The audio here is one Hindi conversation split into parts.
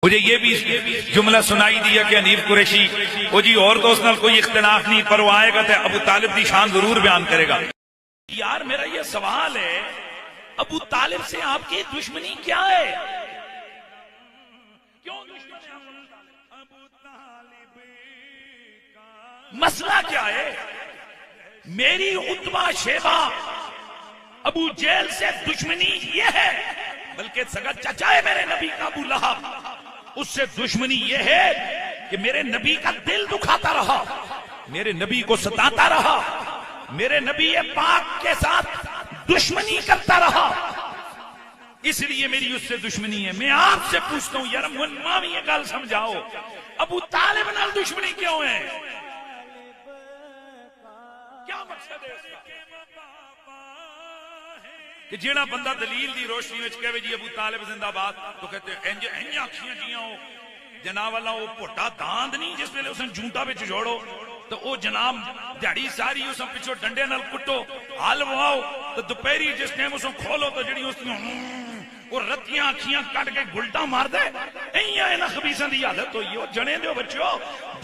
मुझे ये भी जुमला सुनाई दिया कि हनीफ कुरैशी वो जी और दोस्त नाल कोई इख्तिलाफ नहीं, पर वो आएगा तो अबू तालिब की शान जरूर बयान करेगा। यार मेरा ये सवाल है, अबू तालिब से आपकी दुश्मनी क्या है? क्यों दुश्मन है अबू तालिब का? मसला क्या है? मेरी उतबा शेबा अबू जेल से दुश्मनी ये है, बल्कि सगा चाचा है मेरे नबी का अबू लहब, उससे दुश्मनी ये है कि मेरे नबी का दिल दुखाता रहा, मेरे नबी को सताता रहा, मेरे नबी पाक के साथ दुश्मनी करता रहा, इसलिए मेरी उससे दुश्मनी है। मैं आपसे पूछता हूं यार, मामी ये गल समझाओ, अबू तालिब नाल दुश्मनी क्यों है? क्या मकसद है इसका? कि जेड़ा बंदा दलील दी रोशनी में कहे जी अबू तालिब जिंदाबाद, तो कहते इंज इंज अखियां जियां वो जनाब वाला वो पोटा दांद नहीं जिस वेले उसने जूंटा विच जोड़ो तो वो जनाब दिहाड़ी सारी उस पिछो डंडे नाल कुटो, हल वाओ, तो दोपहरी जिस टाइम उस खोलो तो जड़ी उस वो रत्तियां अखियां कट के गुलटा मार दे। इन्हां खबीसां दी हालत होई हो। जने दो बच्चों,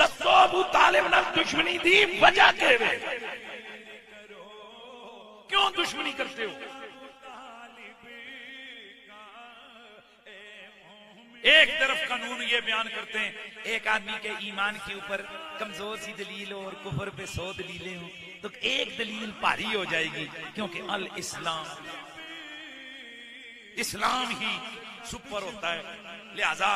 दसो अबू तालिब नाल दुश्मनी दी वजह क्या है? क्यों दुश्मनी करते हो? एक तरफ कानून ये बयान करते हैं एक आदमी के ईमान के ऊपर कमजोर सी दलील हो और कुफर पे 100 दलीलें हो तो एक दलील भारी हो जाएगी, क्योंकि अल इस्लाम, इस्लाम ही सुपर होता है। लिहाजा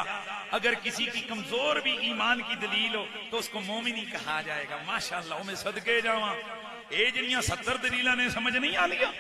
अगर किसी की कमजोर भी ईमान की दलील हो तो उसको मोमिन ही कहा जाएगा। माशाअल्लाह, मैं सदके जावा, ये जड़ियां 70 दलीलां ने समझ नहीं आ लिया।